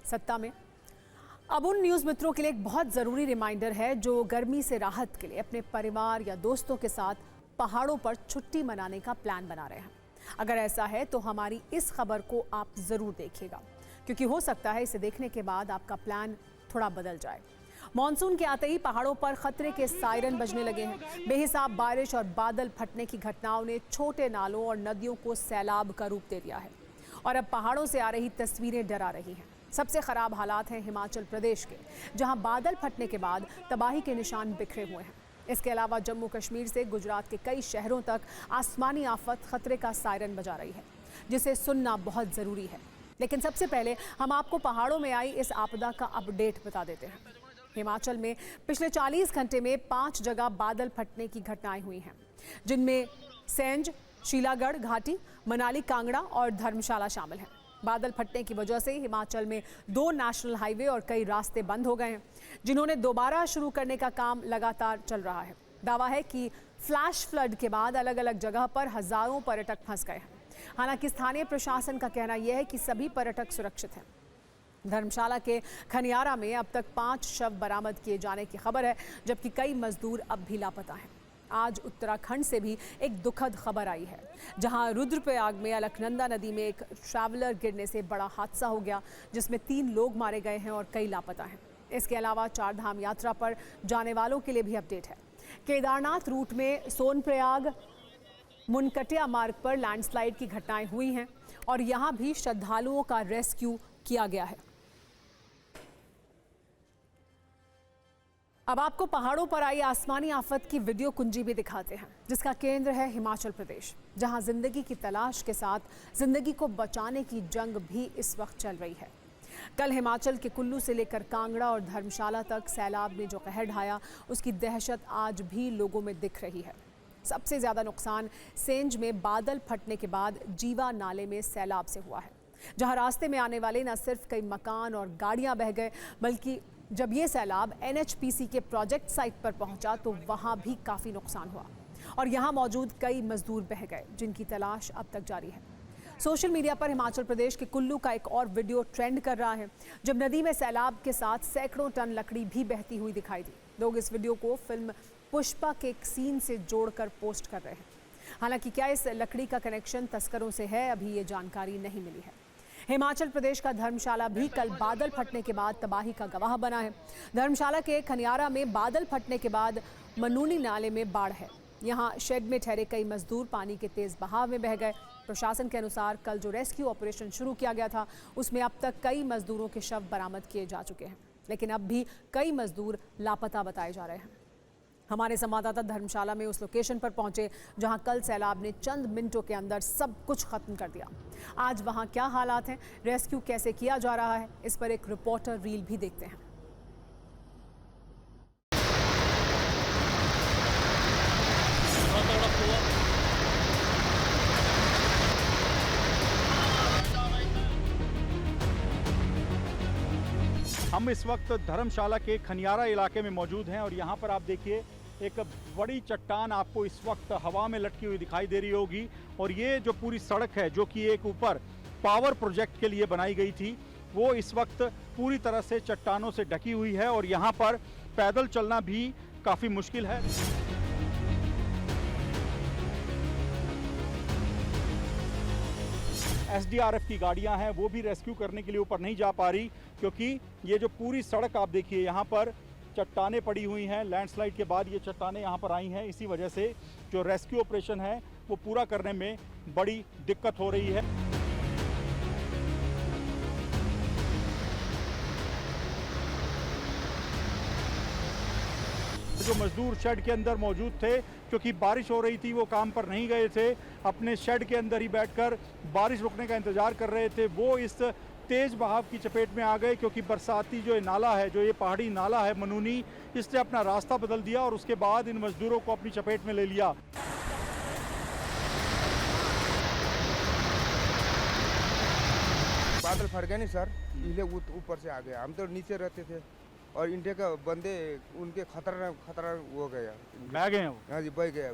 सत्ता में। अब उन न्यूज़ मित्रों के लिए एक बहुत ज़रूरी रिमाइंडर है जो गर्मी से राहत के लिए अपने परिवार या दोस्तों के साथ पहाड़ों पर छुट्टी मनाने का प्लान बना रहे हैं। अगर ऐसा है तो हमारी इस खबर को आप ज़रूर देखिएगा, क्योंकि हो सकता है इसे देखने के बाद आपका प्लान थोड़ा बदल जाए। मॉनसून के आते ही पहाड़ों पर खतरे के सायरन बजने लगे हैं। बेहिसाब बारिश और बादल फटने की घटनाओं ने छोटे नालों और नदियों को सैलाब का रूप दे दिया है और अब पहाड़ों से आ रही तस्वीरें डरा रही हैं। सबसे खराब हालात हैं हिमाचल प्रदेश के, जहां बादल फटने के बाद तबाही के निशान बिखरे हुए हैं। इसके अलावा जम्मू कश्मीर से गुजरात के कई शहरों तक आसमानी आफत खतरे का सायरन बजा रही है, जिसे सुनना बहुत ज़रूरी है। लेकिन सबसे पहले हम आपको पहाड़ों में आई इस आपदा का अपडेट बता देते हैं। हिमाचल में पिछले 40 घंटे में 5 जगह बादल फटने की घटनाएं हुई हैं, जिनमें सेंज, शीलागढ़ घाटी, मनाली, कांगड़ा और धर्मशाला शामिल हैं। बादल फटने की वजह से हिमाचल में 2 नेशनल हाईवे और कई रास्ते बंद हो गए हैं, जिन्होंने दोबारा शुरू करने का काम लगातार चल रहा है। दावा है कि फ्लैश फ्लड के बाद अलग अलग जगह पर हजारों पर्यटक फंस गए हैं। हालांकि स्थानीय प्रशासन का कहना यह है कि सभी पर्यटक सुरक्षित हैं। धर्मशाला के खनियारा में अब तक 5 शव बरामद किए जाने की खबर है, जबकि कई मजदूर अब भी लापता हैं। आज उत्तराखंड से भी एक दुखद खबर आई है, जहां रुद्रप्रयाग में अलकनंदा नदी में एक ट्रैवलर गिरने से बड़ा हादसा हो गया, जिसमें 3 लोग मारे गए हैं और कई लापता हैं। इसके अलावा 4 धाम यात्रा पर जाने वालों के लिए भी अपडेट है। केदारनाथ रूट में सोनप्रयाग मुनकटिया मार्ग पर लैंडस्लाइड की घटनाएं हुई हैं और यहां भी श्रद्धालुओं का रेस्क्यू किया गया है। अब आपको पहाड़ों पर आई आसमानी आफत की वीडियो कुंजी भी दिखाते हैं, जिसका केंद्र है हिमाचल प्रदेश, जहां जिंदगी की तलाश के साथ जिंदगी को बचाने की जंग भी इस वक्त चल रही है। कल हिमाचल के कुल्लू से लेकर कांगड़ा और धर्मशाला तक सैलाब ने जो कहर ढाया, उसकी दहशत आज भी लोगों में दिख रही है। सबसे ज्यादा नुकसान सेंज में बादल फटने के बाद जीवा नाले में सैलाब से हुआ है, जहां रास्ते में आने वाले न सिर्फ कई मकान और गाड़ियां बह गए, बल्कि जब ये सैलाब NHPC के प्रोजेक्ट साइट पर पहुंचा तो वहां भी काफ़ी नुकसान हुआ और यहां मौजूद कई मजदूर बह गए, जिनकी तलाश अब तक जारी है। सोशल मीडिया पर हिमाचल प्रदेश के कुल्लू का एक और वीडियो ट्रेंड कर रहा है, जब नदी में सैलाब के साथ सैकड़ों टन लकड़ी भी बहती हुई दिखाई दी। लोग इस वीडियो को फिल्म पुष्पा के एक सीन से जोड़कर पोस्ट कर रहे हैं। हालांकि क्या इस लकड़ी का कनेक्शन तस्करों से है, अभी ये जानकारी नहीं मिली है। हिमाचल प्रदेश का धर्मशाला भी कल बादल फटने के बाद तबाही का गवाह बना है। धर्मशाला के खनियारा में बादल फटने के बाद मनूनी नाले में बाढ़ है। यहां शेड में ठहरे कई मजदूर पानी के तेज बहाव में बह गए। प्रशासन के अनुसार कल जो रेस्क्यू ऑपरेशन शुरू किया गया था, उसमें अब तक कई मजदूरों के शव बरामद किए जा चुके हैं, लेकिन अब भी कई मजदूर लापता बताए जा रहे हैं। हमारे संवाददाता धर्मशाला में उस लोकेशन पर पहुंचे जहां कल सैलाब ने चंद मिनटों के अंदर सब कुछ खत्म कर दिया। आज वहां क्या हालात हैं, रेस्क्यू कैसे किया जा रहा है, इस पर एक रिपोर्टर रील भी देखते हैं। हम इस वक्त धर्मशाला के खनियारा इलाके में मौजूद हैं और यहाँ पर आप देखिए एक बड़ी चट्टान आपको इस वक्त हवा में लटकी हुई दिखाई दे रही होगी और ये जो पूरी सड़क है, जो कि एक ऊपर पावर प्रोजेक्ट के लिए बनाई गई थी, वो इस वक्त पूरी तरह से चट्टानों से ढकी हुई है और यहाँ पर पैदल चलना भी काफ़ी मुश्किल है। SDRF की गाड़ियां हैं, वो भी रेस्क्यू करने के लिए ऊपर नहीं जा पा रही, क्योंकि ये जो पूरी सड़क आप देखिए, यहाँ पर चट्टानें पड़ी हुई हैं। लैंडस्लाइड के बाद ये चट्टानें यहाँ पर आई हैं, इसी वजह से जो रेस्क्यू ऑपरेशन है वो पूरा करने में बड़ी दिक्कत हो रही है। जो मजदूर शेड के अंदर मौजूद थे, क्योंकि बारिश हो रही थी, वो काम पर नहीं गए थे, अपने शेड के अंदर ही बैठकर बारिश रुकने का इंतजार कर रहे थे, वो इस तेज बहाव की चपेट में आ गए, क्योंकि बरसाती जो ये नाला है, जो ये पहाड़ी नाला है मनूनी, इसने अपना रास्ता बदल दिया और उसके बाद इन मजदूरों को अपनी चपेट में ले लिया। बादल फट गए नहीं सर, इसलिए ऊपर से आ गया। हम तो नीचे रहते थे और इंडिया का बंदे उनके खतरा हो गया, बह गए हैं वो। हाँ जी, बह गया।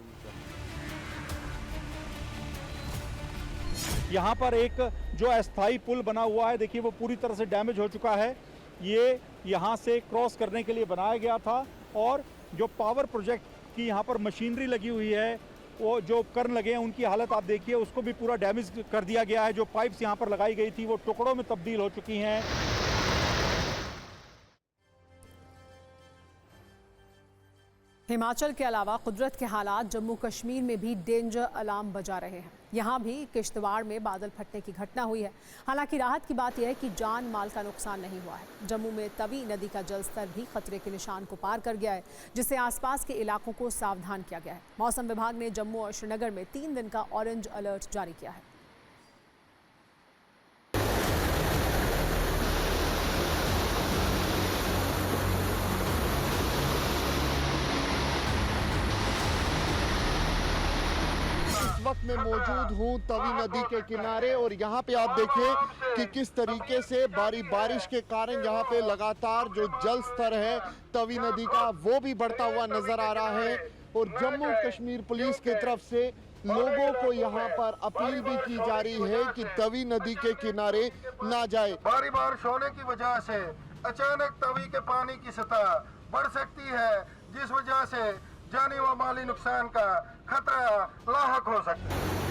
यहाँ पर एक जो अस्थाई पुल बना हुआ है, देखिए वो पूरी तरह से डैमेज हो चुका है। ये यहाँ से क्रॉस करने के लिए बनाया गया था और जो पावर प्रोजेक्ट की यहाँ पर मशीनरी लगी हुई है, वो जो उपकरण लगे हैं उनकी हालत आप देखिए, उसको भी पूरा डैमेज कर दिया गया है। जो पाइप्स यहाँ पर लगाई गई थी वो टुकड़ों में तब्दील हो चुकी हैं। हिमाचल के अलावा कुदरत के हालात जम्मू कश्मीर में भी डेंजर अलार्म बजा रहे हैं। यहाँ भी किश्तवाड़ में बादल फटने की घटना हुई है। हालांकि राहत की बात यह है कि जान माल का नुकसान नहीं हुआ है। जम्मू में तवी नदी का जलस्तर भी खतरे के निशान को पार कर गया है, जिससे आसपास के इलाकों को सावधान किया गया है। मौसम विभाग ने जम्मू और श्रीनगर में 3 दिन का ऑरेंज अलर्ट जारी किया है। वक्त में मौजूद हूं तवी नदी के किनारे और यहाँ पे आप देखिए कि किस तरीके से बारिश के कारण यहाँ पे लगातार जो जल स्तर है तवी नदी का वो भी बढ़ता हुआ नजर आ रहा है। और जम्मू कश्मीर पुलिस की तरफ से लोगों को यहाँ पर अपील भी की जा रही है कि तवी नदी के किनारे ना जाए। भारी बारिश होने की वजह से अचानक तवी के पानी की सतह बढ़ सकती है, जिस वजह से जानी व माली नुकसान का खतरा लाहक हो सकता है।